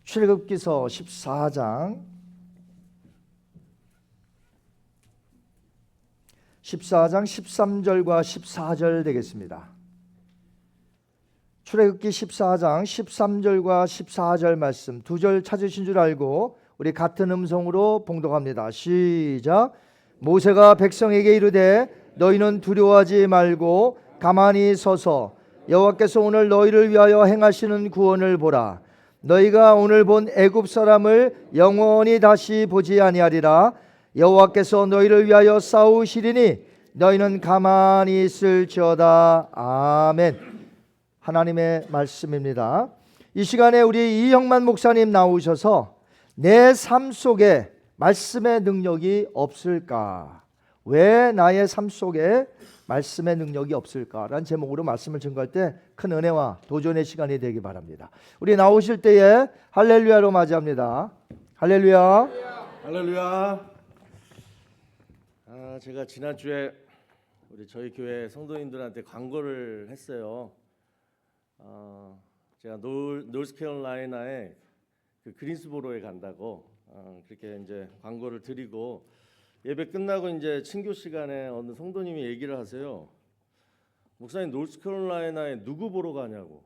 출애굽기서 14장 13절과 14절 되겠습니다. 출애굽기 14장 13절과 14절 말씀 두 절 찾으신 줄 알고 우리 같은 음성으로 봉독합니다. 시작. 모세가 백성에게 이르되 너희는 두려워하지 말고 가만히 서서 여호와께서 오늘 너희를 위하여 행하시는 구원을 보라. 너희가 오늘 본 애굽 사람을 영원히 다시 보지 아니하리라. 여호와께서 너희를 위하여 싸우시리니 너희는 가만히 있을지어다. 아멘. 하나님의 말씀입니다. 이 시간에 우리 이형만 목사님 나오셔서 내 삶 속에 말씀의 능력이 없을까? 왜 나의 삶 속에 말씀의 능력이 없을까라는 제목으로 말씀을 증거할 때 큰 은혜와 도전의 시간이 되기 바랍니다. 우리 나오실 때에 할렐루야로 맞이합니다. 할렐루야. 할렐루야. 제가 지난주에 저희 교회 성도님들한테 광고를 했어요. 제가 노스캐롤라이나에 그 그린스보로에 간다고 그렇게 이제 광고를 드리고 예배 끝나고 이제 친교 시간에 어느 성도님이 얘기를 하세요. 목사님 노스캐롤라이나에 누구 보러 가냐고.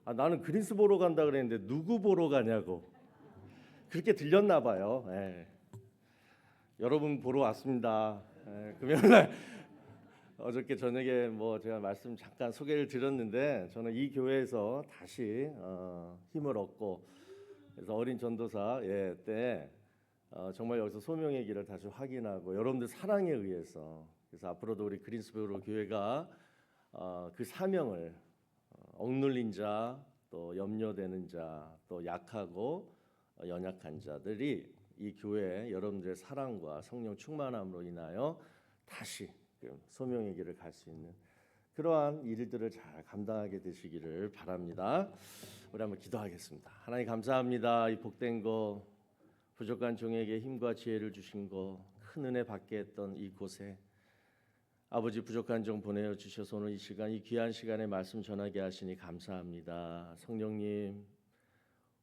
나는 그린스보로 간다 그랬는데 누구 보러 가냐고. 그렇게 들렸나 봐요. 여러분 보러 왔습니다. 금요일날 어저께 저녁에 제가 말씀 잠깐 소개를 드렸는데 저는 이 교회에서 다시 힘을 얻고 그래서 어린 전도사 때 정말 여기서 소명의 길을 다시 확인하고 여러분들 사랑에 의해서 그래서 앞으로도 우리 그린스보로 교회가 그 사명을 억눌린 자, 또 염려되는 자, 또 약하고 연약한 자들이 이 교회 여러분들의 사랑과 성령 충만함으로 인하여 다시 소명의 길을 갈 수 있는 그러한 일들을 잘 감당하게 되시기를 바랍니다. 우리 한번 기도하겠습니다. 하나님 감사합니다. 이 복된 거 부족한 종에게 힘과 지혜를 주신 거 큰 은혜 받게 했던 이곳에 아버지 부족한 종 보내어 주셔서 오늘 이 시간 이 귀한 시간에 말씀 전하게 하시니 감사합니다. 성령님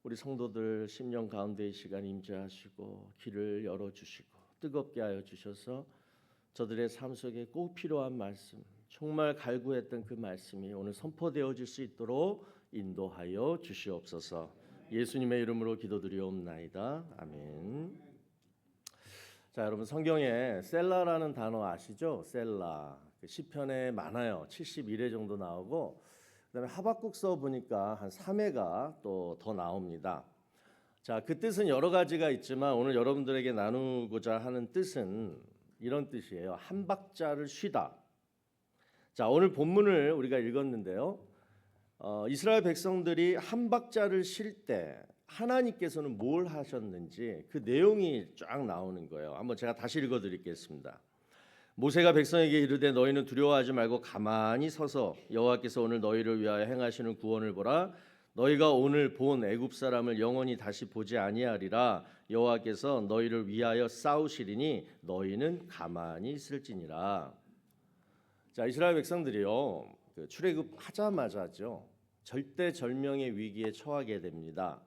우리 성도들 심령 가운데 이 시간 임재하시고 길을 열어주시고 뜨겁게 하여 주셔서 저들의 삶 속에 꼭 필요한 말씀 정말 갈구했던 그 말씀이 오늘 선포되어질 수 있도록 인도하여 주시옵소서. 예수님의 이름으로 기도드리옵나이다. 아멘. 자, 여러분 성경에 셀라라는 단어 아시죠? 셀라 시편에 많아요. 71회 정도 나오고 그다음에 하박국서 보니까 한 3회가 또 더 나옵니다. 자, 그 뜻은 여러 가지가 있지만 오늘 여러분들에게 나누고자 하는 뜻은 이런 뜻이에요. 한 박자를 쉬다. 자, 오늘 본문을 우리가 읽었는데요. 이스라엘 백성들이 한 박자를 쉴 때 하나님께서는 뭘 하셨는지 그 내용이 쫙 나오는 거예요. 한번 제가 다시 읽어드리겠습니다. 모세가 백성에게 이르되 너희는 두려워하지 말고 가만히 서서 여호와께서 오늘 너희를 위하여 행하시는 구원을 보라. 너희가 오늘 본 애굽 사람을 영원히 다시 보지 아니하리라. 여호와께서 너희를 위하여 싸우시리니 너희는 가만히 있을지니라. 자, 이스라엘 백성들이요 출애굽하자마자죠 절대절명의 위기에 처하게 됩니다.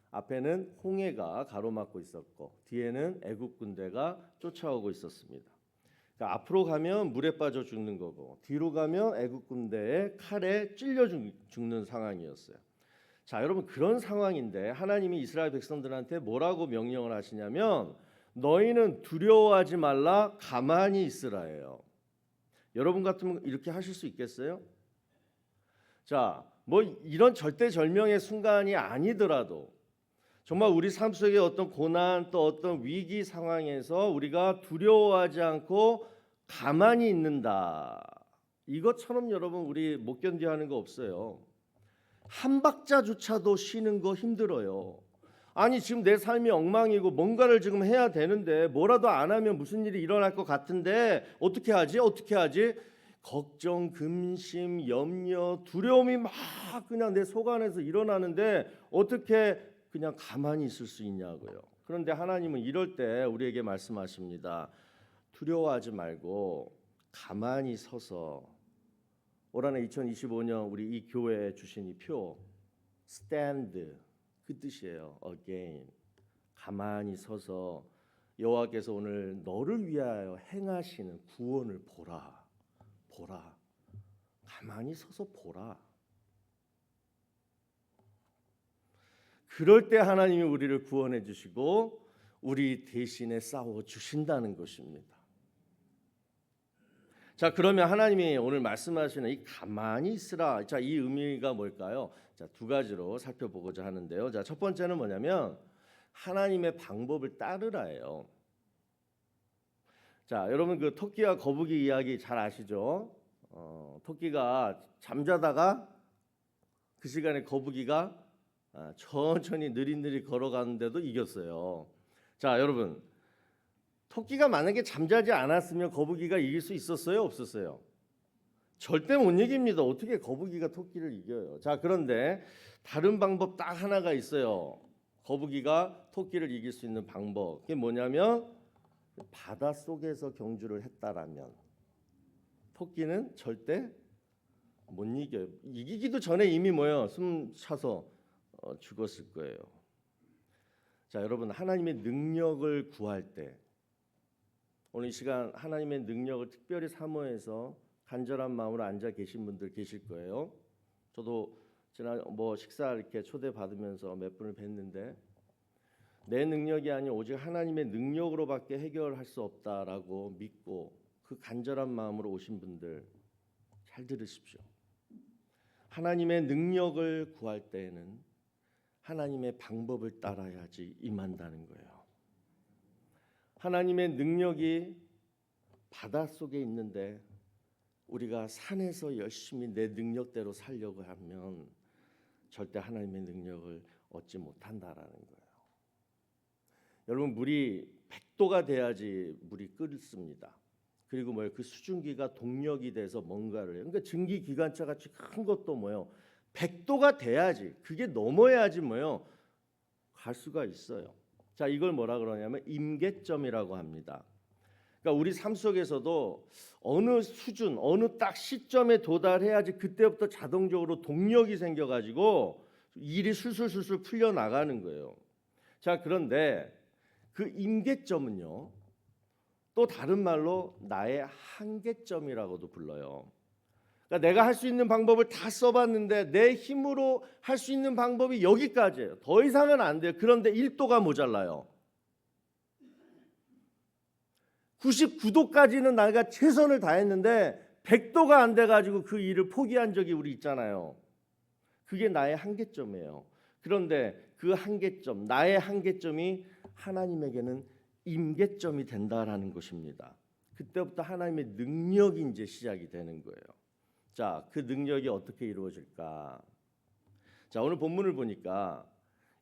앞에는 홍해가 가로막고 있었고 뒤에는 애굽 군대가 쫓아오고 있었습니다. 그러니까 앞으로 가면 물에 빠져 죽는 거고 뒤로 가면 애굽 군대의 칼에 찔려 죽는 상황이었어요. 자, 여러분 그런 상황인데 하나님이 이스라엘 백성들한테 뭐라고 명령을 하시냐면 너희는 두려워하지 말라 가만히 있으라예요. 여러분 같으면 이렇게 하실 수 있겠어요? 자, 이런 절대절명의 순간이 아니더라도 정말 우리 삶 속에 어떤 고난 또 어떤 위기 상황에서 우리가 두려워하지 않고 가만히 있는다. 이것처럼 여러분 우리 못 견뎌하는 거 없어요. 한 박자조차도 쉬는 거 힘들어요. 아니 지금 내 삶이 엉망이고 뭔가를 지금 해야 되는데 뭐라도 안 하면 무슨 일이 일어날 것 같은데 어떻게 하지? 걱정, 근심, 염려, 두려움이 막 그냥 내 속 안에서 일어나는데 어떻게 그냥 가만히 있을 수 있냐고요. 그런데 하나님은 이럴 때 우리에게 말씀하십니다. 두려워하지 말고 가만히 서서 올 한해 2025년 우리 이 교회에 주신 이 표 stand 그 뜻이에요. again 가만히 서서 여호와께서 오늘 너를 위하여 행하시는 구원을 보라. 보라. 가만히 서서 보라. 그럴 때 하나님이 우리를 구원해 주시고 우리 대신에 싸워 주신다는 것입니다. 자, 그러면 하나님이 오늘 말씀하시는 이 가만히 있으라. 자, 이 의미가 뭘까요? 자, 두 가지로 살펴보고자 하는데요. 자, 첫 번째는 뭐냐면 하나님의 방법을 따르라예요. 자, 여러분 그 토끼와 거북이 이야기 잘 아시죠? 토끼가 잠자다가 그 시간에 거북이가 천천히 느릿느릿 걸어가는데도 이겼어요. 자, 여러분 토끼가 만약에 잠자지 않았으면 거북이가 이길 수 있었어요? 없었어요? 절대 못 이깁니다. 어떻게 거북이가 토끼를 이겨요? 자, 그런데 다른 방법 딱 하나가 있어요. 거북이가 토끼를 이길 수 있는 방법. 그게 뭐냐면 바다 속에서 경주를 했다라면 토끼는 절대 못 이겨요. 이기기도 전에 이미 뭐예요? 숨 차서 죽었을 거예요. 자, 여러분 하나님의 능력을 구할 때 오늘 이 시간 하나님의 능력을 특별히 사모해서 간절한 마음으로 앉아 계신 분들 계실 거예요. 저도 지난 식사 이렇게 초대 받으면서 몇 분을 뵀는데 내 능력이 아닌 오직 하나님의 능력으로밖에 해결할 수 없다라고 믿고 그 간절한 마음으로 오신 분들 잘 들으십시오. 하나님의 능력을 구할 때에는 하나님의 방법을 따라야지 임한다는 거예요. 하나님의 능력이 바닷속에 있는데 우리가 산에서 열심히 내 능력대로 살려고 하면 절대 하나님의 능력을 얻지 못한다라는 거예요. 여러분 물이 100도가 돼야지 물이 끓습니다. 그리고 그 수증기가 동력이 돼서 뭔가를 해요. 그러니까 증기 기관차 같이 큰 것도 100도가 돼야지 그게 넘어야지 갈 수가 있어요. 자, 이걸 뭐라 그러냐면 임계점이라고 합니다. 그러니까 우리 삶 속에서도 어느 수준, 어느 딱 시점에 도달해야지 그때부터 자동적으로 동력이 생겨가지고 일이 술술술술 풀려 나가는 거예요. 자, 그런데 그 임계점은요, 또 다른 말로 나의 한계점이라고도 불러요. 그러니까 내가 할 수 있는 방법을 다 써봤는데 내 힘으로 할 수 있는 방법이 여기까지예요. 더 이상은 안 돼요. 그런데 1도가 모자라요. 99도까지는 내가 최선을 다했는데 100도가 안 돼가지고 그 일을 포기한 적이 우리 있잖아요. 그게 나의 한계점이에요. 그런데 그 한계점, 나의 한계점이 하나님에게는 임계점이 된다라는 것입니다. 그때부터 하나님의 능력이 이제 시작이 되는 거예요. 자, 그 능력이 어떻게 이루어질까? 자, 오늘 본문을 보니까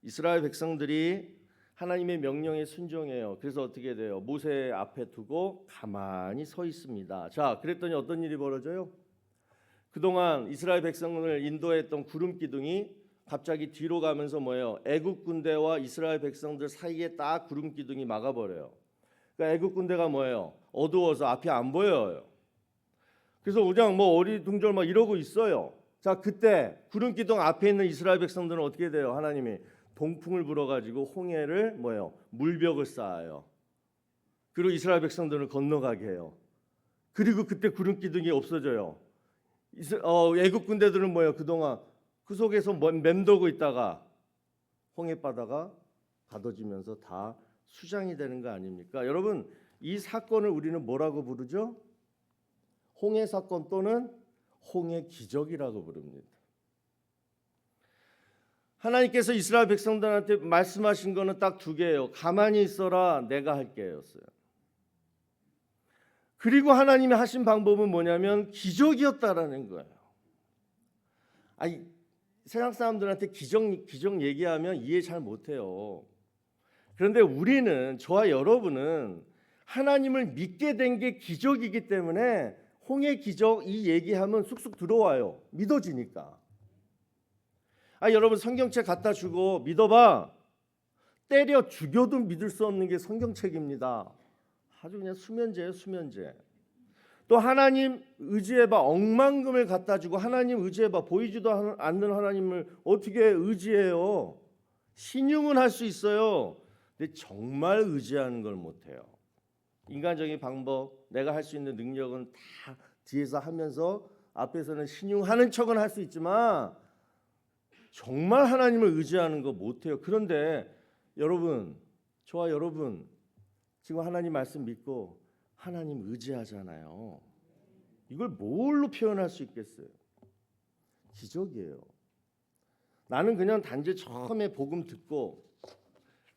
이스라엘 백성들이 하나님의 명령에 순종해요. 그래서 어떻게 돼요? 모세 앞에 두고 가만히 서 있습니다. 자, 그랬더니 어떤 일이 벌어져요? 그동안 이스라엘 백성을 인도했던 구름 기둥이 갑자기 뒤로 가면서 애굽 군대와 이스라엘 백성들 사이에 딱 구름 기둥이 막아버려요. 그러니까 애굽 군대가 어두워서 앞이 안 보여요. 그래서 그냥 어리둥절 이러고 있어요. 자, 그때 구름 기둥 앞에 있는 이스라엘 백성들은 어떻게 돼요? 하나님이 동풍을 불어가지고 홍해를 물벽을 쌓아요. 그리고 이스라엘 백성들을 건너가게 해요. 그리고 그때 구름 기둥이 없어져요. 애굽 군대들은 그동안 그 속에서 맴돌고 있다가 홍해바다가 가둬지면서 다 수장이 되는 거 아닙니까? 여러분, 이 사건을 우리는 뭐라고 부르죠? 홍해 사건 또는 홍해 기적이라고 부릅니다. 하나님께서 이스라엘 백성들한테 말씀하신 거는 딱 두 개예요. 가만히 있어라, 내가 할게였어요. 그리고 하나님이 하신 방법은 뭐냐면 기적이었다라는 거예요. 세상 사람들한테 기적 얘기하면 이해 잘 못해요. 그런데 우리는, 저와 여러분은 하나님을 믿게 된 게 기적이기 때문에 홍해 기적 이 얘기하면 쑥쑥 들어와요. 믿어지니까. 여러분 성경책 갖다 주고 믿어봐. 때려 죽여도 믿을 수 없는 게 성경책입니다. 아주 그냥 수면제예요, 수면제. 또 하나님 의지해봐. 억만금을 갖다 주고 하나님 의지해봐. 보이지도 않는 하나님을 어떻게 의지해요? 신용은 할 수 있어요. 근데 정말 의지하는 걸 못해요. 인간적인 방법, 내가 할 수 있는 능력은 다 뒤에서 하면서 앞에서는 신용하는 척은 할 수 있지만 정말 하나님을 의지하는 거 못해요. 그런데 여러분, 저와 여러분 지금 하나님 말씀 믿고 하나님 의지하잖아요. 이걸 뭘로 표현할 수 있겠어요? 기적이에요. 나는 그냥 단지 처음에 복음 듣고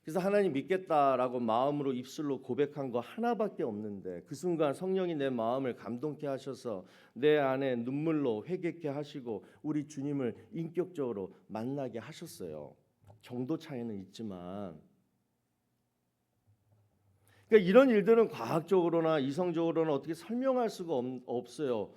그래서 하나님 믿겠다라고 마음으로 입술로 고백한 거 하나밖에 없는데 그 순간 성령이 내 마음을 감동케 하셔서 내 안에 눈물로 회개케 하시고 우리 주님을 인격적으로 만나게 하셨어요. 정도 차이는 있지만 그러니까 이런 일들은 과학적으로나 이성적으로나 어떻게 설명할 수가 없어요.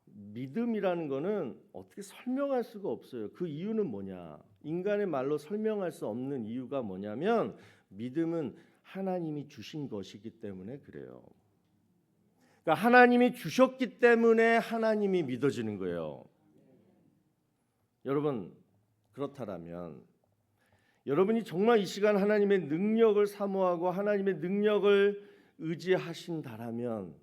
믿음이라는 거는 어떻게 설명할 수가 없어요. 그 이유는 뭐냐? 인간의 말로 설명할 수 없는 이유가 뭐냐면 믿음은 하나님이 주신 것이기 때문에 그래요. 그러니까 하나님이 주셨기 때문에 하나님이 믿어지는 거예요. 여러분, 그렇다면 여러분이 정말 이 시간 하나님의 능력을 사모하고 하나님의 능력을 의지하신다라면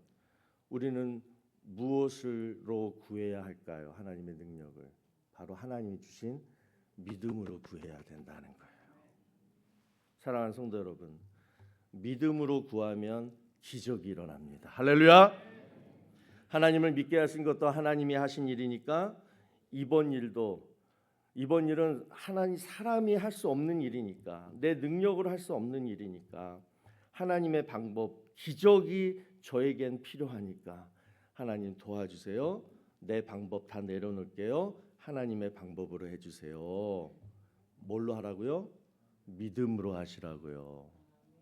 우리는 무엇으로 구해야 할까요? 하나님의 능력을 바로 하나님이 주신 믿음으로 구해야 된다는 거예요. 사랑하는 성도 여러분, 믿음으로 구하면 기적이 일어납니다. 할렐루야! 하나님을 믿게 하신 것도 하나님이 하신 일이니까 이번 일은 사람이 할 수 없는 일이니까 내 능력으로 할 수 없는 일이니까 하나님의 방법, 기적이 저에겐 필요하니까 하나님 도와주세요. 내 방법 다 내려놓을게요. 하나님의 방법으로 해주세요. 뭘로 하라고요? 믿음으로 하시라고요.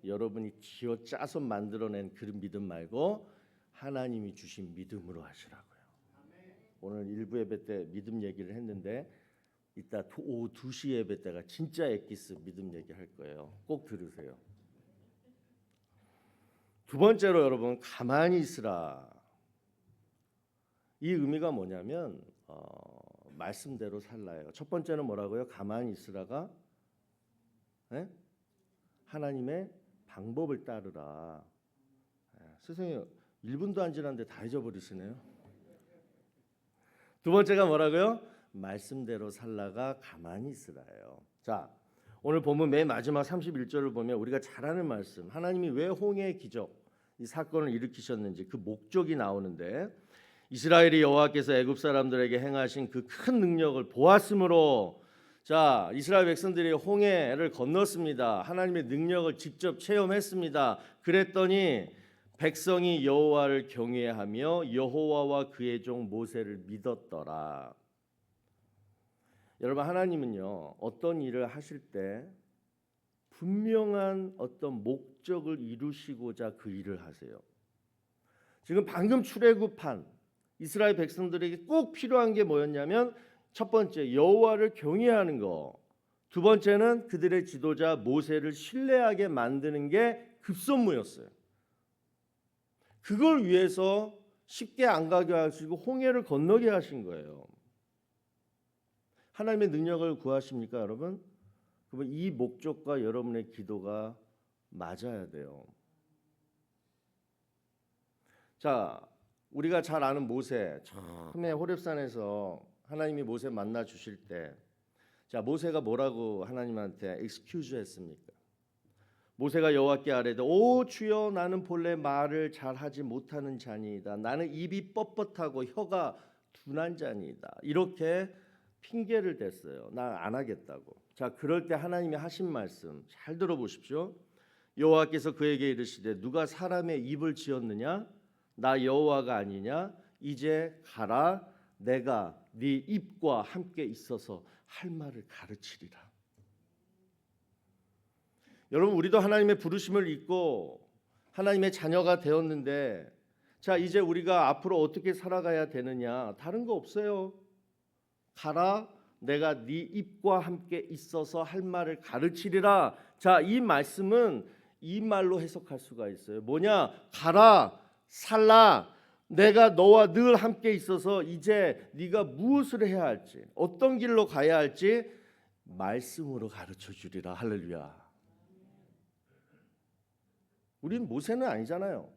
여러분이 쥐어짜서 만들어낸 그런 믿음 말고 하나님이 주신 믿음으로 하시라고요. 오늘 일부 예배 때 믿음 얘기를 했는데 이따 오후 2시 예배 때가 진짜 엑기스 믿음 얘기할 거예요. 꼭 들으세요. 두 번째로 여러분 가만히 있으라. 이 의미가 뭐냐면 말씀대로 살라요. 첫 번째는 뭐라고요? 가만히 있으라가 하나님의 방법을 따르라. 세상에 1분도 안 지났는데 다 잊어버리시네요. 두 번째가 뭐라고요? 말씀대로 살라가 가만히 있으라예요. 자, 오늘 보면 맨 마지막 31절을 보면 우리가 잘 아는 말씀, 하나님이 왜 홍해의 기적, 이 사건을 일으키셨는지 그 목적이 나오는데 이스라엘이 여호와께서 애굽 사람들에게 행하신 그 큰 능력을 보았으므로 자, 이스라엘 백성들이 홍해를 건넜습니다. 하나님의 능력을 직접 체험했습니다. 그랬더니 백성이 여호와를 경외하며 여호와와 그의 종 모세를 믿었더라. 여러분, 하나님은요 어떤 일을 하실 때 분명한 어떤 목적을 이루시고자 그 일을 하세요. 지금 방금 출애굽한 이스라엘 백성들에게 꼭 필요한 게 뭐였냐면 첫 번째 여호와를 경외하는 거, 두 번째는 그들의 지도자 모세를 신뢰하게 만드는 게 급선무였어요. 그걸 위해서 쉽게 안 가게 하시고 홍해를 건너게 하신 거예요. 하나님의 능력을 구하십니까, 여러분? 그러면 이 목적과 여러분의 기도가 맞아야 돼요. 자, 우리가 잘 아는 모세, 처음에 호렙산에서 하나님이 모세 만나 주실 때, 자, 모세가 뭐라고 하나님한테 excuse 했습니까? 모세가 여호와께 아뢰되 오 주여 나는 본래 말을 잘하지 못하는 자니이다. 나는 입이 뻣뻣하고 혀가 둔한 자니이다. 이렇게 핑계를 댔어요. 나 안 하겠다고. 자, 그럴 때 하나님이 하신 말씀 잘 들어보십시오. 여호와께서 그에게 이르시되 누가 사람의 입을 지었느냐? 나 여호와가 아니냐? 이제 가라. 내가 네 입과 함께 있어서 할 말을 가르치리라. 여러분, 우리도 하나님의 부르심을 잊고 하나님의 자녀가 되었는데 자, 이제 우리가 앞으로 어떻게 살아가야 되느냐? 다른 거 없어요. 가라. 내가 네 입과 함께 있어서 할 말을 가르치리라. 자, 이 말씀은 이 말로 해석할 수가 있어요. 뭐냐? 가라, 살라, 내가 너와 늘 함께 있어서 이제 네가 무엇을 해야 할지, 어떤 길로 가야 할지 말씀으로 가르쳐 주리라. 할렐루야. 우린 모세는 아니잖아요.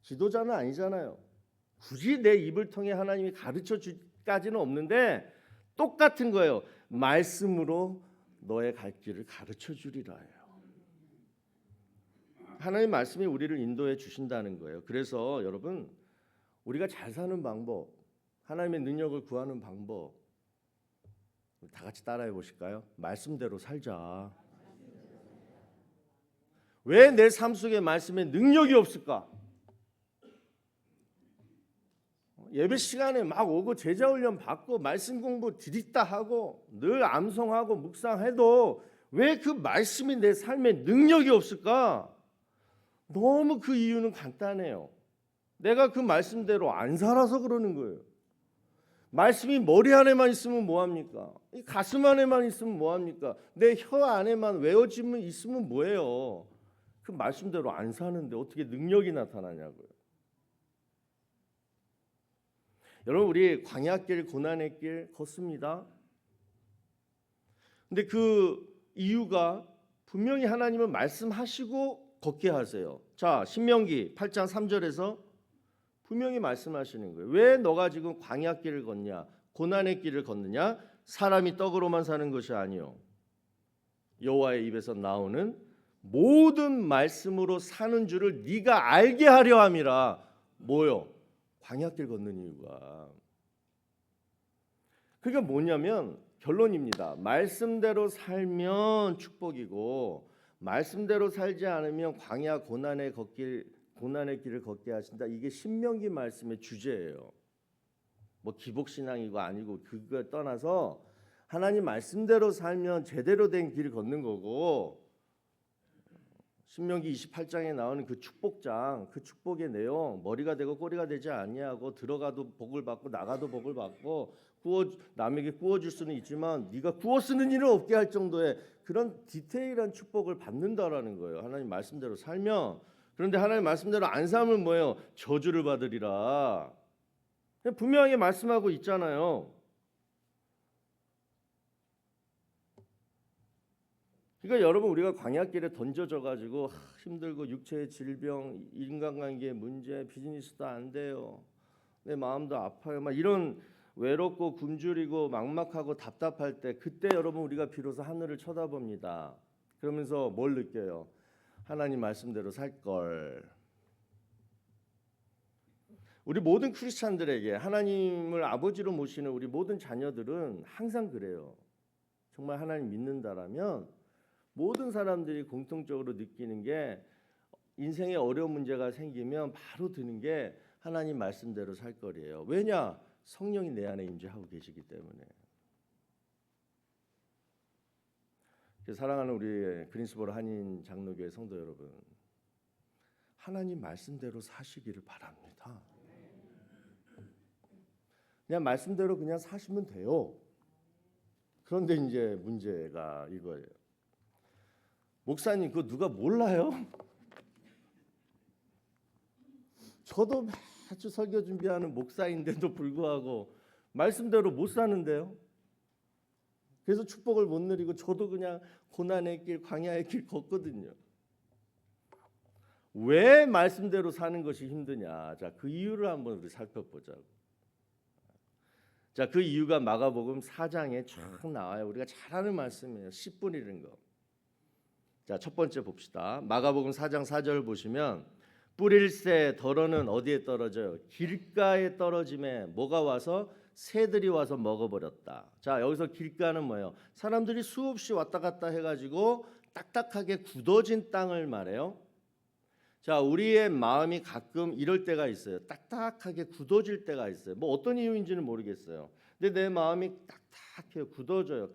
지도자는 아니잖아요. 굳이 내 입을 통해 하나님이 가르쳐 주까지는 없는데 똑같은 거예요. 말씀으로 너의 갈 길을 가르쳐 주리라예요. 하나님 말씀이 우리를 인도해 주신다는 거예요. 그래서 여러분, 우리가 잘 사는 방법, 하나님의 능력을 구하는 방법, 다 같이 따라해 보실까요? 말씀대로 살자. 왜 내 삶 속에 말씀에 능력이 없을까? 예배 시간에 막 오고 제자 훈련 받고 말씀 공부 드립다 하고 늘 암송하고 묵상해도 왜 그 말씀이 내 삶에 능력이 없을까? 너무 그 이유는 간단해요. 내가 그 말씀대로 안 살아서 그러는 거예요. 말씀이 머리 안에만 있으면 뭐합니까? 이 가슴 안에만 있으면 뭐합니까? 내 혀 안에만 외워지면 있으면 뭐예요? 그 말씀대로 안 사는데 어떻게 능력이 나타나냐고요. 여러분, 우리 광야길, 고난의 길 걷습니다. 근데 그 이유가 분명히 하나님은 말씀하시고 걷게 하세요. 자, 신명기 8장 3절에서 분명히 말씀하시는 거예요. 왜 너가 지금 광야길을 걷냐? 고난의 길을 걷느냐? 사람이 떡으로만 사는 것이 아니요, 여호와의 입에서 나오는 모든 말씀으로 사는 줄을 네가 알게 하려 함이라. 뭐요? 광야길 걷는 이유가. 그게 뭐냐면 결론입니다. 말씀대로 살면 축복이고 말씀대로 살지 않으면 광야 고난의 길을 걷게 하신다. 이게 신명기 말씀의 주제예요. 뭐 기복신앙이고 아니고 그걸 떠나서 하나님 말씀대로 살면 제대로 된 길을 걷는 거고, 신명기 28장에 나오는 그 축복장, 그 축복의 내용, 머리가 되고 꼬리가 되지 아니하고 들어가도 복을 받고 나가도 복을 받고 남에게 구워줄 수는 있지만 네가 구워 쓰는 일은 없게 할 정도의 그런 디테일한 축복을 받는다라는 거예요. 하나님 말씀대로 살면. 그런데 하나님 말씀대로 안 살면 뭐예요? 저주를 받으리라. 분명하게 말씀하고 있잖아요. 그러니까 여러분, 우리가 광야길에 던져져 가지고 힘들고 육체의 질병, 인간관계의 문제, 비즈니스도 안 돼요, 내 마음도 아파요, 막 이런 외롭고 굶주리고 막막하고 답답할 때, 그때 여러분 우리가 비로소 하늘을 쳐다봅니다. 그러면서 뭘 느껴요? 하나님 말씀대로 살 걸. 우리 모든 크리스찬들에게, 하나님을 아버지로 모시는 우리 모든 자녀들은 항상 그래요. 정말 하나님 믿는다라면 모든 사람들이 공통적으로 느끼는 게, 인생에 어려운 문제가 생기면 바로 드는 게 하나님 말씀대로 살 거리예요. 왜냐? 성령이 내 안에 임재하고 계시기 때문에. 사랑하는 우리 그린스보로 한인 장로교회 성도 여러분, 하나님 말씀대로 사시기를 바랍니다. 그냥 말씀대로 그냥 사시면 돼요. 그런데 이제 문제가 이거예요. 목사님, 그거 누가 몰라요? 저도 매주 설교 준비하는 목사인데도 불구하고 말씀대로 못 사는데요. 그래서 축복을 못 누리고 저도 그냥 고난의 길, 광야의 길 걷거든요. 왜 말씀대로 사는 것이 힘드냐? 자, 그 이유를 한번 우리 살펴보자고. 자, 그 이유가 마가복음 4장에 쭉 나와요. 우리가 잘 아는 말씀이에요. 10분이라는 거. 자, 첫 번째 봅시다. 마가복음 4장 4절 보시면, 뿌릴새 덜어는 어디에 떨어져요? 길가에 떨어짐에 뭐가 와서? 새들이 와서 먹어버렸다. 자, 여기서 길가는 뭐예요? 사람들이 수없이 왔다 갔다 해가지고 딱딱하게 굳어진 땅을 말해요. 자, 우리의 마음이 가끔 이럴 때가 있어요. 딱딱하게 굳어질 때가 있어요. 뭐 어떤 이유인지는 모르겠어요. 근데 내 마음이 딱딱해요. 굳어져요.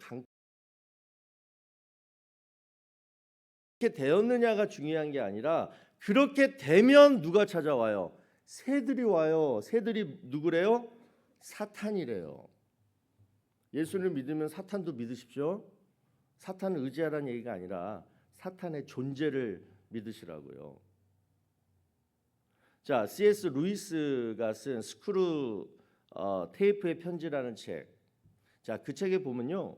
그렇게 되었느냐가 중요한 게 아니라, 그렇게 되면 누가 찾아와요? 새들이 와요. 새들이 누구래요? 사탄이래요. 예수를 믿으면 사탄도 믿으십시오. 사탄을 의지하라는 얘기가 아니라 사탄의 존재를 믿으시라고요. 자, C.S. 루이스가 쓴 스크루 테이프의 편지라는 책. 자, 그 책에 보면요,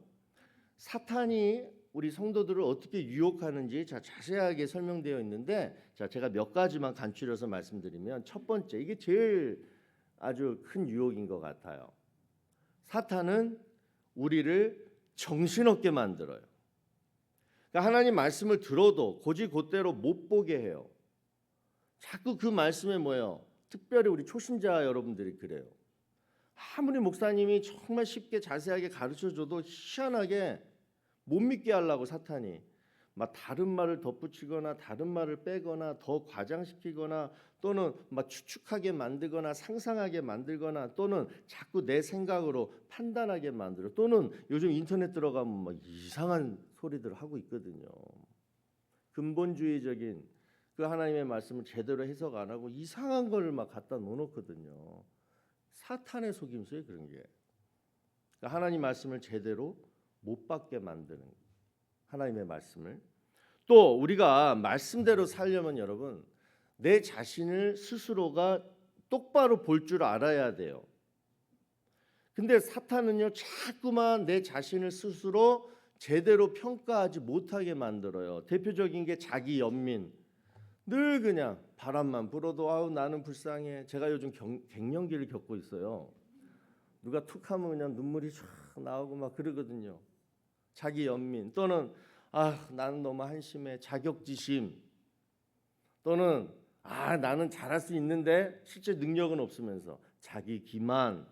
사탄이 우리 성도들을 어떻게 유혹하는지 자세하게 설명되어 있는데, 자, 제가 몇 가지만 간추려서 말씀드리면, 첫 번째, 이게 제일 아주 큰 유혹인 것 같아요. 사탄은 우리를 정신없게 만들어요. 그러니까 하나님 말씀을 들어도 곧이곧대로 못 보게 해요. 자꾸 그 말씀에 뭐예요? 특별히 우리 초신자 여러분들이 그래요. 아무리 목사님이 정말 쉽게 자세하게 가르쳐줘도 희한하게 못 믿게 하려고 사탄이 막 다른 말을 덧붙이거나 다른 말을 빼거나 더 과장시키거나 또는 막 추측하게 만들거나 상상하게 만들거나 또는 자꾸 내 생각으로 판단하게 만들어, 또는 요즘 인터넷 들어가면 막 이상한 소리들 하고 있거든요. 근본주의적인 그 하나님의 말씀을 제대로 해석 안 하고 이상한 걸 막 갖다 놓거든요. 사탄의 속임수에 그런 게. 그러니까 하나님 말씀을 제대로 못 받게 만드는 하나님의 말씀을. 또 우리가 말씀대로 살려면 여러분, 내 자신을 스스로가 똑바로 볼 줄 알아야 돼요. 근데 사탄은요, 자꾸만 내 자신을 스스로 제대로 평가하지 못하게 만들어요. 대표적인 게 자기 연민. 늘 그냥 바람만 불어도 아우 나는 불쌍해. 제가 요즘 갱년기를 겪고 있어요. 누가 툭 하면 그냥 눈물이 쫙 나오고 막 그러거든요. 자기 연민, 또는 아 나는 너무 한심해. 자격지심, 또는 아 나는 잘할 수 있는데 실제 능력은 없으면서 자기 기만.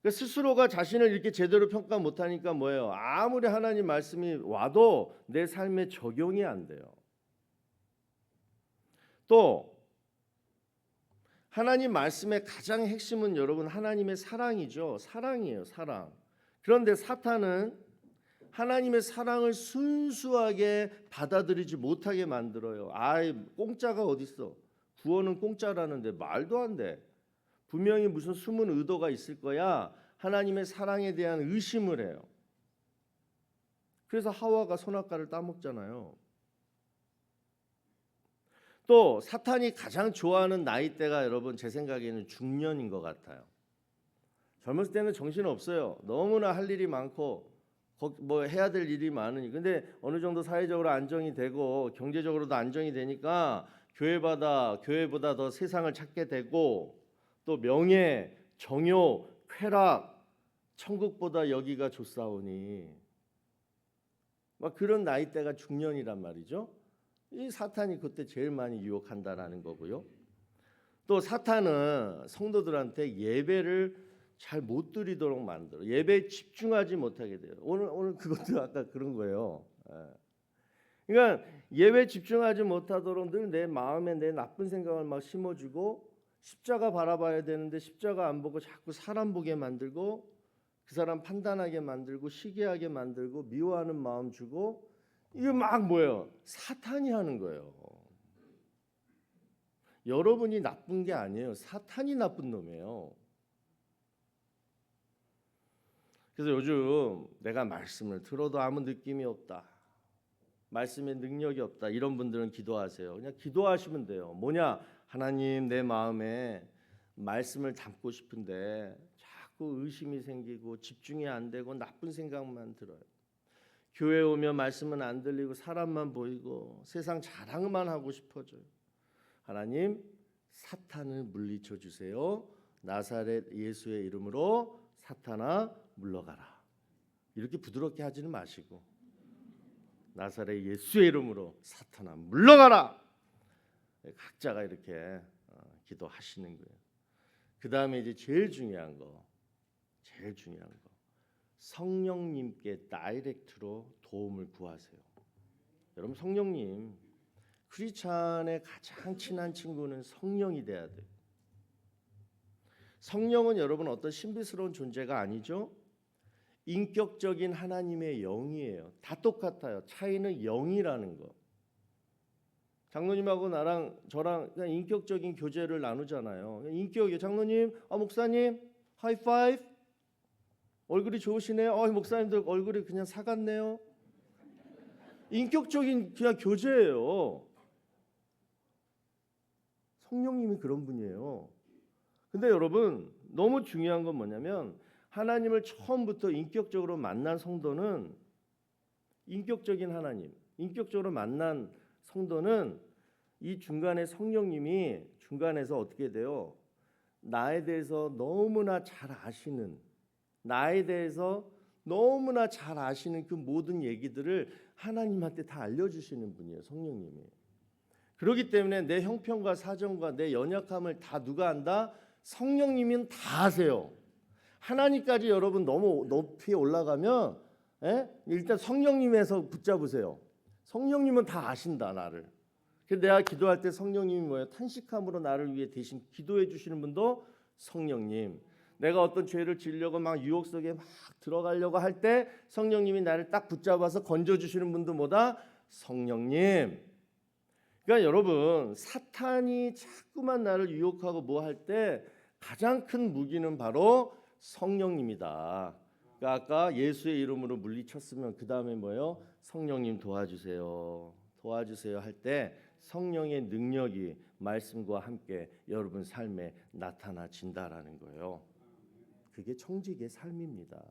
그러니까 스스로가 자신을 이렇게 제대로 평가 못하니까 뭐예요? 아무리 하나님 말씀이 와도 내 삶에 적용이 안 돼요. 또 하나님 말씀의 가장 핵심은 여러분 하나님의 사랑이죠. 사랑이에요, 사랑. 그런데 사탄은 하나님의 사랑을 순수하게 받아들이지 못하게 만들어요. 아이 공짜가 어딨어? 구원은 공짜라는데 말도 안 돼. 분명히 무슨 숨은 의도가 있을 거야. 하나님의 사랑에 대한 의심을 해요. 그래서 하와가 선악과를 따먹잖아요. 또 사탄이 가장 좋아하는 나이대가 여러분 제 생각에는 중년인 것 같아요. 젊었을 때는 정신 없어요. 너무나 할 일이 많고 뭐 해야 될 일이 많으니. 근데 어느 정도 사회적으로 안정이 되고 경제적으로도 안정이 되니까 교회보다 더 세상을 찾게 되고, 또 명예, 정욕, 쾌락, 천국보다 여기가 좋사오니 막 그런 나이대가 중년이란 말이죠. 이 사탄이 그때 제일 많이 유혹한다라는 거고요. 또 사탄은 성도들한테 예배를 잘 못 드리도록 만들어. 예배에 집중하지 못하게 돼요. 오늘 그것도 아까 그런 거예요. 그러니까 예배에 집중하지 못하도록 늘 내 마음에 내 나쁜 생각을 막 심어주고, 십자가 바라봐야 되는데 십자가 안 보고 자꾸 사람 보게 만들고, 그 사람 판단하게 만들고, 시기하게 만들고, 미워하는 마음 주고, 이게 막 뭐예요? 사탄이 하는 거예요. 여러분이 나쁜 게 아니에요. 사탄이 나쁜 놈이에요. 그래서 요즘 내가 말씀을 들어도 아무 느낌이 없다, 말씀에 능력이 없다, 이런 분들은 기도하세요. 그냥 기도하시면 돼요. 뭐냐? 하나님, 내 마음에 말씀을 담고 싶은데 자꾸 의심이 생기고 집중이 안 되고 나쁜 생각만 들어요. 교회 오면 말씀은 안 들리고 사람만 보이고 세상 자랑만 하고 싶어져요. 하나님, 사탄을 물리쳐 주세요. 나사렛 예수의 이름으로 사탄아 물러가라. 이렇게 부드럽게 하지는 마시고, 나사렛 예수의 이름으로 사탄아 물러가라. 각자가 이렇게 기도하시는 거예요. 그 다음에 이제 제일 중요한 거, 성령님께 다이렉트로 도움을 구하세요. 여러분, 성령님, 크리스찬의 가장 친한 친구는 성령이 돼야 돼요. 성령은 여러분 어떤 신비스러운 존재가 아니죠. 인격적인 하나님의 영이에요. 다 똑같아요. 차이는 영이라는 거. 장로님하고 저랑 그냥 인격적인 교제를 나누잖아요. 인격이에요. 장로님, 목사님, 하이파이브. 얼굴이 좋으시네요. 목사님들 얼굴이 그냥 사갔네요. 인격적인 그냥 교제예요. 성령님이 그런 분이에요. 근데 여러분 너무 중요한 건 뭐냐면 하나님을 처음부터 인격적으로 만난 성도는 인격적인 하나님, 인격적으로 만난 성도는 이 중간에 성령님이 중간에서 어떻게 돼요? 나에 대해서 너무나 잘 아시는, 나에 대해서 너무나 잘 아시는 그 모든 얘기들을 하나님한테 다 알려주시는 분이에요, 성령님이. 그렇기 때문에 내 형편과 사정과 내 연약함을 다 누가 안다? 성령님은 다 아세요. 하나님까지 여러분 너무 높이 올라가면 일단 성령님에서 붙잡으세요. 성령님은 다 아신다, 나를. 그래서 내가 기도할 때 성령님이 뭐예요? 탄식함으로 나를 위해 대신 기도해 주시는 분도 성령님. 내가 어떤 죄를 지으려고 막 유혹 속에 막 들어가려고 할 때 성령님이 나를 딱 붙잡아서 건져 주시는 분도 뭐다? 성령님. 그러니까 여러분 사탄이 자꾸만 나를 유혹하고 뭐 할 때 가장 큰 무기는 바로 성령님이다. 그러니까 아까 예수의 이름으로 물리쳤으면 그 다음에 뭐예요? 성령님 도와주세요. 도와주세요 할 때 성령의 능력이 말씀과 함께 여러분 삶에 나타나진다라는 거예요. 그게 청지기의 삶입니다.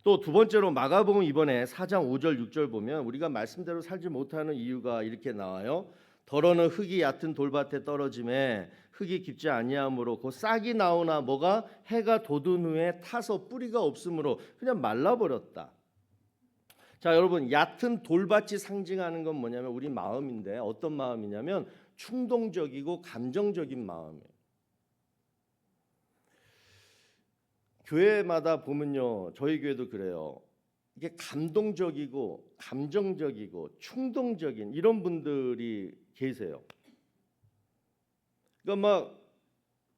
또 두 번째로 마가복음 이번에 4장 5절 6절 보면 우리가 말씀대로 살지 못하는 이유가 이렇게 나와요. 더러는 흙이 얕은 돌밭에 떨어짐에 흙이 깊지 아니하므로 그 싹이 나오나 뭐가 해가 돋은 후에 타서 뿌리가 없으므로 그냥 말라버렸다. 자 여러분 얕은 돌밭이 상징하는 건 뭐냐면 우리 마음인데 어떤 마음이냐면 충동적이고 감정적인 마음이에요. 교회마다 보면요 저희 교회도 그래요. 이게 감동적이고 감정적이고 충동적인 이런 분들이 계세요. 그러니까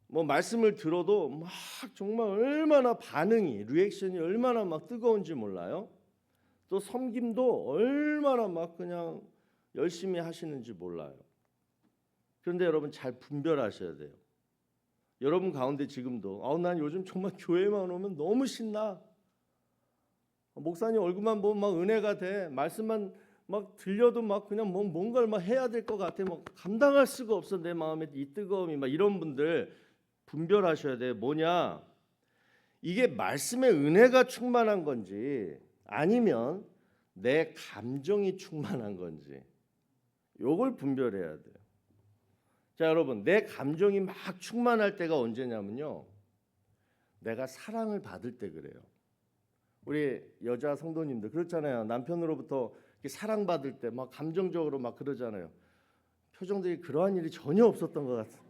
뭐 말씀을 들어도 막 정말 얼마나 반응이 리액션이 얼마나 막 뜨거운지 몰라요. 또 섬김도 얼마나 막 그냥 열심히 하시는지 몰라요. 그런데 여러분 잘 분별하셔야 돼요. 여러분 가운데 지금도 난 요즘 정말 교회만 오면 너무 신나. 목사님 얼굴만 보면 막 은혜가 돼. 말씀만 막 들려도 막 그냥 뭔가를 막 해야 될 것 같아. 막 감당할 수가 없어 내 마음에 이 뜨거움이 막 이런 분들 분별하셔야 돼. 뭐냐? 이게 말씀의 은혜가 충만한 건지 아니면 내 감정이 충만한 건지 요걸 분별해야 돼요. 자 여러분 내 감정이 막 충만할 때가 언제냐면요. 내가 사랑을 받을 때 그래요. 우리 여자 성도님들 그렇잖아요. 남편으로부터 사랑받을 때 막 감정적으로 막 그러잖아요. 표정들이 그러한 일이 전혀 없었던 것 같아요.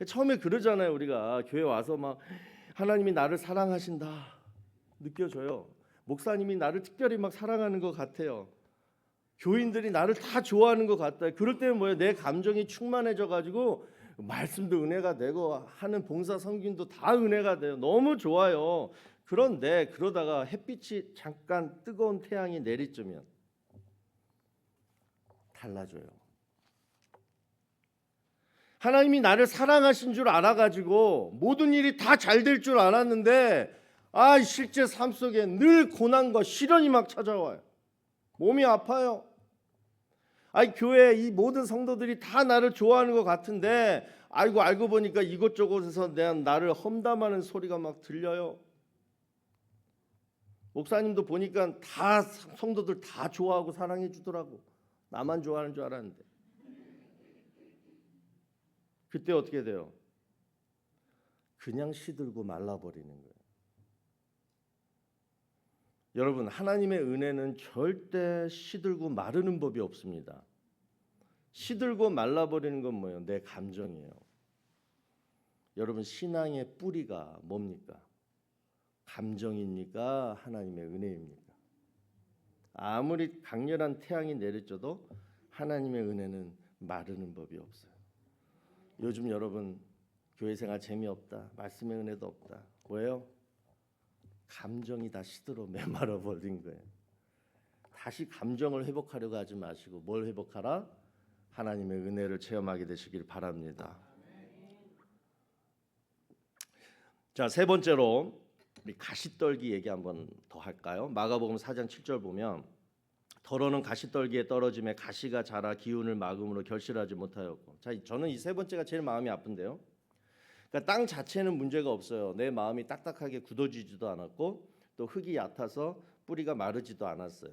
처음에 그러잖아요. 우리가 교회 와서 막 하나님이 나를 사랑하신다 느껴져요. 목사님이 나를 특별히 막 사랑하는 것 같아요. 교인들이 나를 다 좋아하는 것 같다. 그럴 때는 뭐예요? 내 감정이 충만해져 가지고 말씀도 은혜가 되고 하는 봉사 섬김도 다 은혜가 돼요. 너무 좋아요. 그런데 그러다가 햇빛이 잠깐 뜨거운 태양이 내리쬐면 달라져요. 하나님이 나를 사랑하신 줄 알아가지고 모든 일이 다 잘 될 줄 알았는데 실제 삶 속에 늘 고난과 시련이 막 찾아와요. 몸이 아파요. 교회 이 모든 성도들이 다 나를 좋아하는 것 같은데 알고 보니까 이곳저곳에서 나를 험담하는 소리가 막 들려요. 목사님도 보니까 다 성도들 다 좋아하고 사랑해 주더라고. 나만 좋아하는 줄 알았는데. 그때 어떻게 돼요? 그냥 시들고 말라버리는 거예요. 여러분 하나님의 은혜는 절대 시들고 마르는 법이 없습니다. 시들고 말라버리는 건 뭐예요? 내 감정이에요. 여러분 신앙의 뿌리가 뭡니까? 감정입니까? 하나님의 은혜입니까? 아무리 강렬한 태양이 내리쬐도 하나님의 은혜는 마르는 법이 없어요. 요즘 여러분 교회 생활 재미없다. 말씀의 은혜도 없다. 왜요? 감정이 다 시들어 메말아 버린 거예요. 다시 감정을 회복하려고 하지 마시고 뭘 회복하라? 하나님의 은혜를 체험하게 되시길 바랍니다. 자, 세 번째로 우리 가시떨기 얘기 한번 더 할까요? 마가복음 4장 7절 보면 덜어는 가시떨기에 떨어짐에 가시가 자라 기운을 막음으로 결실하지 못하였고. 자, 저는 이 세 번째가 제일 마음이 아픈데요. 그러니까 땅 자체는 문제가 없어요. 내 마음이 딱딱하게 굳어지지도 않았고 또 흙이 얕아서 뿌리가 마르지도 않았어요.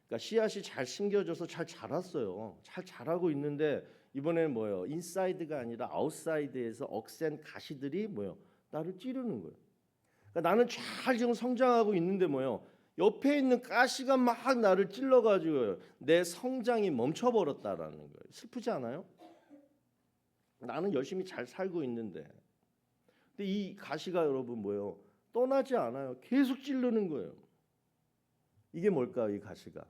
그러니까 씨앗이 잘 심겨져서 잘 자랐어요. 잘 자라고 있는데 이번에는 뭐예요? 인사이드가 아니라 아웃사이드에서 억센 가시들이 뭐예요? 나를 찌르는 거예요. 그러니까 나는 잘 지금 성장하고 있는데 뭐예요? 옆에 있는 가시가 막 나를 찔러가지고 내 성장이 멈춰버렸다라는 거예요. 슬프지 않아요? 나는 열심히 잘 살고 있는데, 근데 이 가시가 여러분 뭐예요? 떠나지 않아요. 계속 찌르는 거예요. 이게 뭘까요? 이 가시가.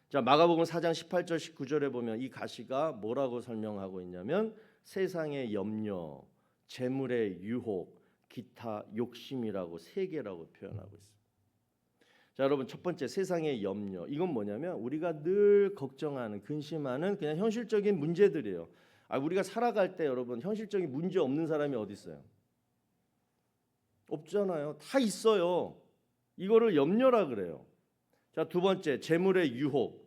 자, 마가복음 4장 18절 19절에 보면 이 가시가 뭐라고 설명하고 있냐면 세상의 염려, 재물의 유혹, 기타 욕심이라고 세 개라고 표현하고 있습니다. 자, 여러분 첫 번째 세상의 염려. 이건 뭐냐면 우리가 늘 걱정하는, 근심하는 그냥 현실적인 문제들이에요. 우리가 살아갈 때 여러분 현실적인 문제 없는 사람이 어디 있어요? 없잖아요. 다 있어요. 이거를 염려라 그래요. 자, 두 번째 재물의 유혹.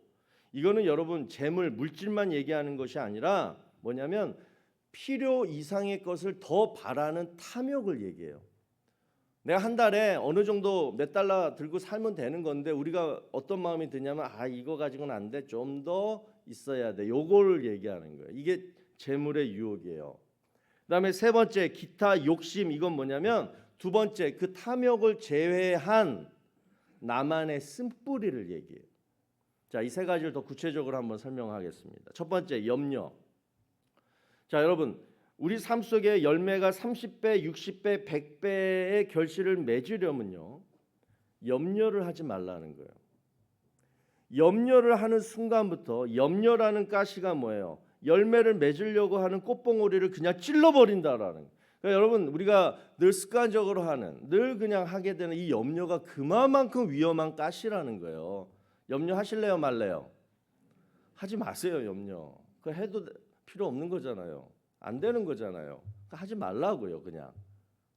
이거는 여러분 재물, 물질만 얘기하는 것이 아니라 뭐냐면 필요 이상의 것을 더 바라는 탐욕을 얘기해요. 내가 한 달에 어느 정도 몇 달러 들고 살면 되는 건데 우리가 어떤 마음이 드냐면 이거 가지고는 안 돼. 좀 더 있어야 돼. 요거를 얘기하는 거예요. 이게 재물의 유혹이에요. 그다음에 세 번째 기타 욕심. 이건 뭐냐면 두 번째 그 탐욕을 제외한 나만의 쓴뿌리를 얘기해요. 자, 이 세 가지를 더 구체적으로 한번 설명하겠습니다. 첫 번째 염려. 자, 여러분 우리 삶 속에 열매가 30배, 60배, 100배의 결실을 맺으려면요 염려를 하지 말라는 거예요. 염려를 하는 순간부터 염려라는 가시가 뭐예요? 열매를 맺으려고 하는 꽃봉오리를 그냥 찔러버린다라는 거예요. 그러니까 여러분 우리가 늘 습관적으로 하는, 늘 그냥 하게 되는 이 염려가 그만큼 위험한 가시라는 거예요. 염려하실래요 말래요? 하지 마세요. 염려. 그거 해도 필요 없는 거잖아요. 안 되는 거잖아요. 그러니까 하지 말라고요. 그냥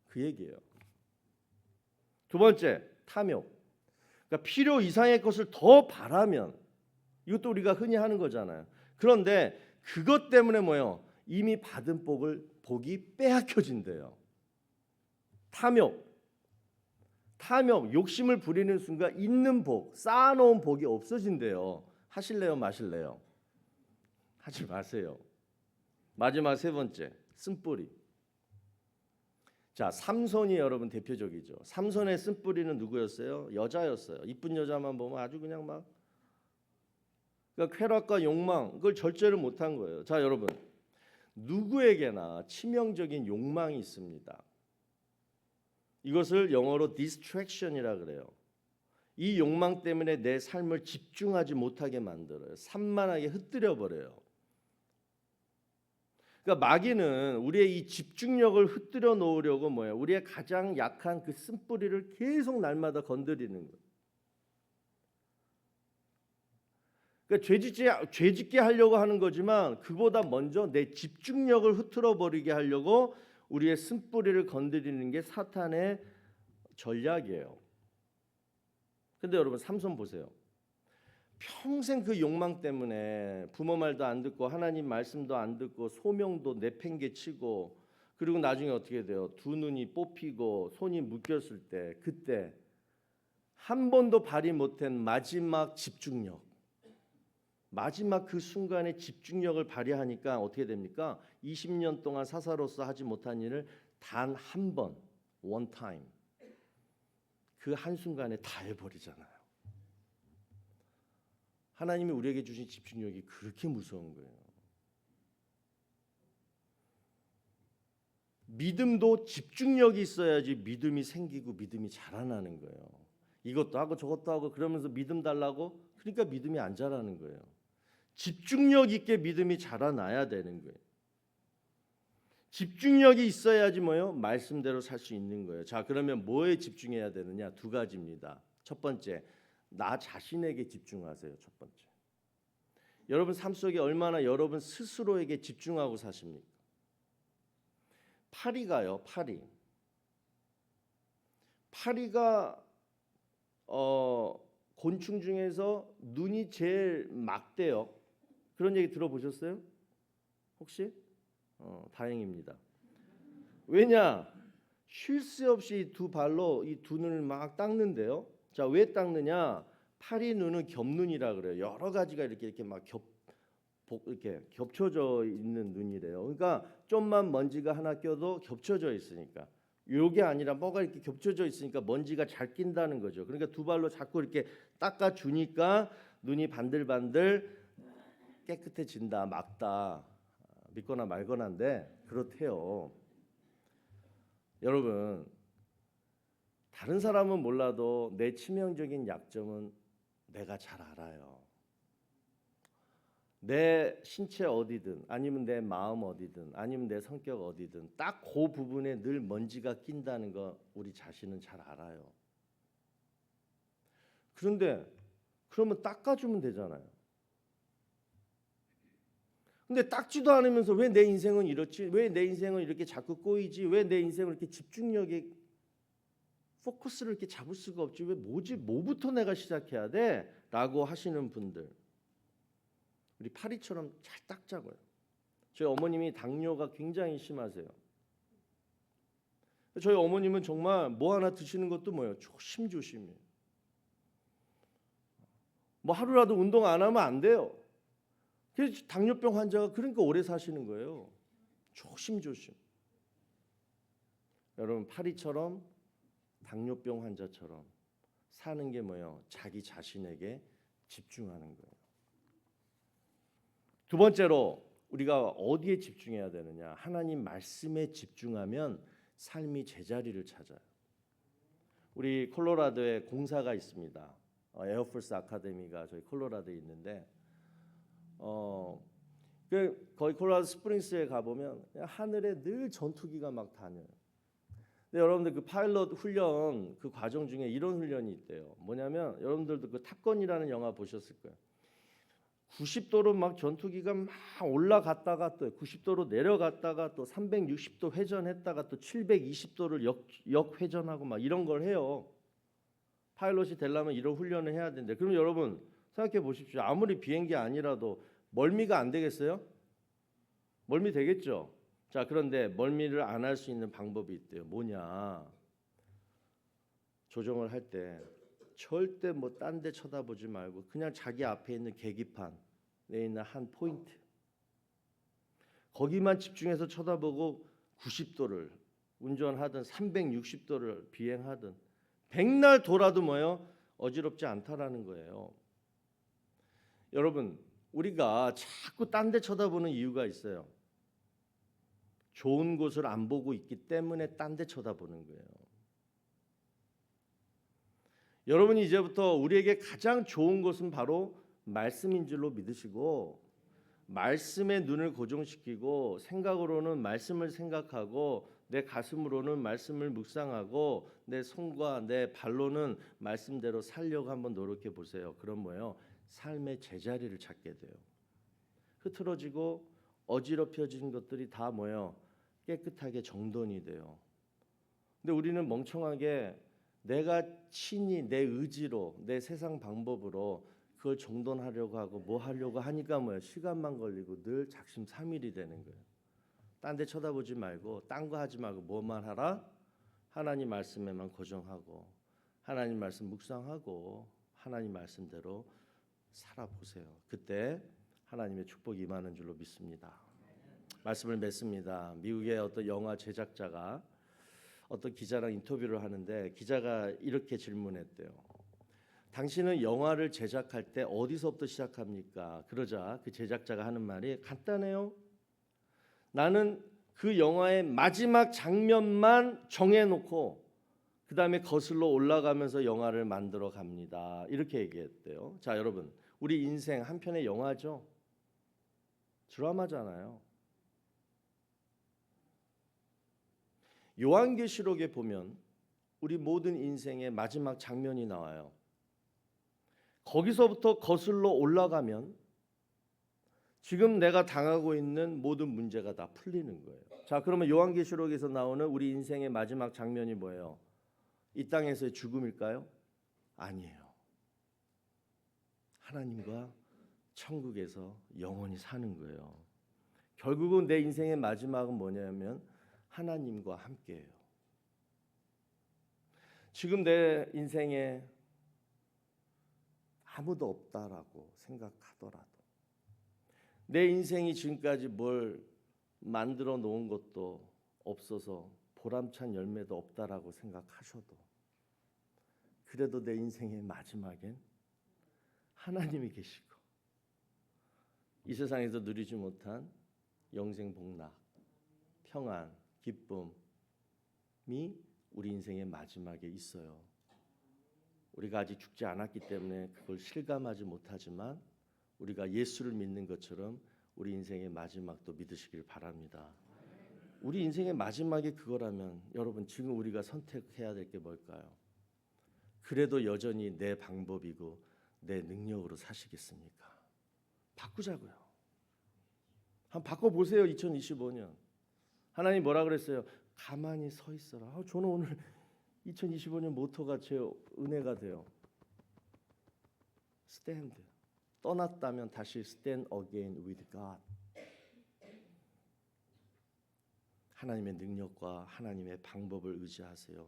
그 얘기예요. 두 번째 탐욕. 그러니까 필요 이상의 것을 더 바라면 이것도 우리가 흔히 하는 거잖아요. 그런데 그것 때문에 뭐예요? 이미 받은 복이 빼앗겨진대요. 탐욕, 욕심을 부리는 순간 있는 복, 쌓아놓은 복이 없어진대요. 하실래요, 마실래요? 하지 마세요. 마지막 세 번째, 쓴뿌리. 자, 삼손이 여러분 대표적이죠. 삼손의 쓴뿌리는 누구였어요? 여자였어요. 이쁜 여자만 보면 아주 그냥 막 그러니까 쾌락과 욕망 그걸 절제를 못한 거예요. 자, 여러분 누구에게나 치명적인 욕망이 있습니다. 이것을 영어로 distraction이라 그래요. 이 욕망 때문에 내 삶을 집중하지 못하게 만들어요. 산만하게 흩뜨려 버려요. 그러니까 마귀는 우리의 이 집중력을 흩뜨려 놓으려고 뭐예요? 우리의 가장 약한 그 쓴뿌리를 계속 날마다 건드리는 거예요. 그러니까 죄짓게 하려고 하는 거지만 그보다 먼저 내 집중력을 흐트러 버리게 하려고 우리의 쓴뿌리를 건드리는 게 사탄의 전략이에요. 근데 여러분 삼손 보세요. 평생 그 욕망 때문에 부모 말도 안 듣고 하나님 말씀도 안 듣고 소명도 내팽개치고 그리고 나중에 어떻게 돼요? 두 눈이 뽑히고 손이 묶였을 때 그때 한 번도 발휘 못한 마지막 집중력, 마지막 그 순간에 집중력을 발휘하니까 어떻게 됩니까? 20년 동안 사사로서 하지 못한 일을 단 한 번, one time 그 한순간에 다 해버리잖아요. 하나님이 우리에게 주신 집중력이 그렇게 무서운 거예요. 믿음도 집중력이 있어야지 믿음이 생기고 믿음이 자라나는 거예요. 이것도 하고 저것도 하고 그러면서 믿음 달라고 그러니까 믿음이 안 자라는 거예요. 집중력 있게 믿음이 자라나야 되는 거예요. 집중력이 있어야지 뭐요? 말씀대로 살 수 있는 거예요. 자, 그러면 뭐에 집중해야 되느냐? 두 가지입니다. 첫 번째, 나 자신에게 집중하세요. 첫 번째. 여러분 삶 속에 얼마나 여러분 스스로에게 집중하고 사십니까? 파리가요. 파리가 곤충 중에서 눈이 제일 막대요. 그런 얘기 들어보셨어요? 혹시? 다행입니다. 왜냐? 쉴 새 없이 두 발로 이 두 눈을 막 닦는데요. 자, 왜 닦느냐? 파리 눈은 겹눈이라 그래요. 여러 가지가 이렇게 막 이렇게 겹쳐져 있는 눈이래요. 그러니까 좀만 먼지가 하나 껴도 겹쳐져 있으니까. 요게 아니라 뭐가 이렇게 겹쳐져 있으니까 먼지가 잘 낀다는 거죠. 그러니까 두 발로 자꾸 이렇게 닦아 주니까 눈이 반들반들 깨끗해진다, 막다. 믿거나 말거나인데 그렇대요. 여러분, 다른 사람은 몰라도 내 치명적인 약점은 내가 잘 알아요. 내 신체 어디든 아니면 내 마음 어디든 아니면 내 성격 어디든 딱 그 부분에 늘 먼지가 낀다는 거 우리 자신은 잘 알아요. 그런데 그러면 닦아주면 되잖아요. 근데 닦지도 않으면서 왜 내 인생은 이렇지? 왜 내 인생은 이렇게 자꾸 꼬이지? 왜 내 인생을 이렇게 집중력에 포커스를 이렇게 잡을 수가 없지? 왜 뭐지? 뭐부터 내가 시작해야 돼? 라고 하시는 분들, 우리 파리처럼 잘 닦자고요. 저희 어머님이 당뇨가 굉장히 심하세요. 저희 어머님은 정말 뭐 하나 드시는 것도 뭐예요? 조심조심해요. 뭐 하루라도 운동 안 하면 안 돼요. 그래서 당뇨병 환자가 그러니까 오래 사시는 거예요. 조심조심. 여러분, 파리처럼 당뇨병 환자처럼 사는 게 뭐예요? 자기 자신에게 집중하는 거예요. 두 번째로 우리가 어디에 집중해야 되느냐? 하나님 말씀에 집중하면 삶이 제자리를 찾아요. 우리 콜로라도에 공사가 있습니다. 에어포스 아카데미가 저희 콜로라도에 있는데 거기 콜로라도 스프링스에 가보면 하늘에 늘 전투기가 막 다녀요. 근데 여러분들 그 파일럿 훈련 그 과정 중에 이런 훈련이 있대요. 뭐냐면 여러분들도 그 탑건이라는 영화 보셨을 거예요. 90도로 막 전투기가 막 올라갔다가 또 90도로 내려갔다가 또 360도 회전했다가 또 720도를 역회전하고 막 이런 걸 해요. 파일럿이 되려면 이런 훈련을 해야 되는데, 그럼 여러분 생각해 보십시오. 아무리 비행기 아니라도 멀미가 안 되겠어요? 멀미 되겠죠. 자, 그런데 멀미를 안 할 수 있는 방법이 있대요. 뭐냐? 조정을 할 때 절대 뭐 딴 데 쳐다보지 말고 그냥 자기 앞에 있는 계기판에 있는 한 포인트, 거기만 집중해서 쳐다보고 90도를 운전하든 360도를 비행하든 백날 돌아도 뭐예요? 어지럽지 않다라는 거예요. 여러분, 우리가 자꾸 딴 데 쳐다보는 이유가 있어요. 좋은 곳을 안 보고 있기 때문에 딴 데 쳐다보는 거예요. 여러분이 이제부터 우리에게 가장 좋은 것은 바로 말씀인 줄로 믿으시고, 말씀에 눈을 고정시키고 생각으로는 말씀을 생각하고 내 가슴으로는 말씀을 묵상하고 내 손과 내 발로는 말씀대로 살려고 한번 노력해 보세요. 그럼 뭐예요? 삶의 제자리를 찾게 돼요. 흐트러지고 어지럽혀진 것들이 다 뭐예요? 깨끗하게 정돈이 돼요. 근데 우리는 멍청하게 내가 친히 내 의지로 내 세상 방법으로 그걸 정돈하려고 하고 뭐 하려고 하니까 뭐예요? 시간만 걸리고 늘 작심삼일이 되는 거예요. 딴 데 쳐다보지 말고 딴 거 하지 말고 뭐만 하라? 하나님 말씀에만 고정하고 하나님 말씀 묵상하고 하나님 말씀대로 살아보세요. 그때 하나님의 축복이 임하는 줄로 믿습니다. 말씀을 맺습니다. 미국의 어떤 영화 제작자가 어떤 기자랑 인터뷰를 하는데 기자가 이렇게 질문했대요. 당신은 영화를 제작할 때 어디서부터 시작합니까? 그러자 그 제작자가 하는 말이 간단해요. 나는 그 영화의 마지막 장면만 정해놓고 그 다음에 거슬러 올라가면서 영화를 만들어 갑니다. 이렇게 얘기했대요. 자, 여러분, 우리 인생 한 편의 영화죠. 드라마잖아요. 요한계시록에 보면 우리 모든 인생의 마지막 장면이 나와요. 거기서부터 거슬러 올라가면 지금 내가 당하고 있는 모든 문제가 다 풀리는 거예요. 자, 그러면 요한계시록에서 나오는 우리 인생의 마지막 장면이 뭐예요? 이 땅에서의 죽음일까요? 아니에요. 하나님과 천국에서 영원히 사는 거예요. 결국은 내 인생의 마지막은 뭐냐면 하나님과 함께해요. 지금 내 인생에 아무도 없다라고 생각하더라도, 내 인생이 지금까지 뭘 만들어 놓은 것도 없어서 보람찬 열매도 없다라고 생각하셔도, 그래도 내 인생의 마지막엔 하나님이 계시고 이 세상에서 누리지 못한 영생 복락, 평안, 기쁨이 우리 인생의 마지막에 있어요. 우리가 아직 죽지 않았기 때문에 그걸 실감하지 못하지만 우리가 예수를 믿는 것처럼 우리 인생의 마지막도 믿으시길 바랍니다. 우리 인생의 마지막이 그거라면 여러분, 지금 우리가 선택해야 될 게 뭘까요? 그래도 여전히 내 방법이고 내 능력으로 사시겠습니까? 바꾸자고요. 한번 바꿔보세요. 2025년 하나님 뭐라 그랬어요? 가만히 서 있어라. 저는 오늘 2025년 모토가 제 은혜가 돼요. Stand. 떠났다면 다시 stand again with God. 하나님의 능력과 하나님의 방법을 의지하세요.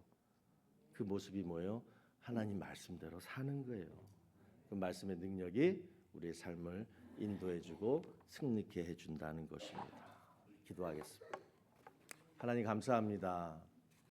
그 모습이 뭐예요? 하나님 말씀대로 사는 거예요. 그 말씀의 능력이 우리의 삶을 인도해주고 승리케 해준다는 것입니다. 기도하겠습니다. 하나님 감사합니다.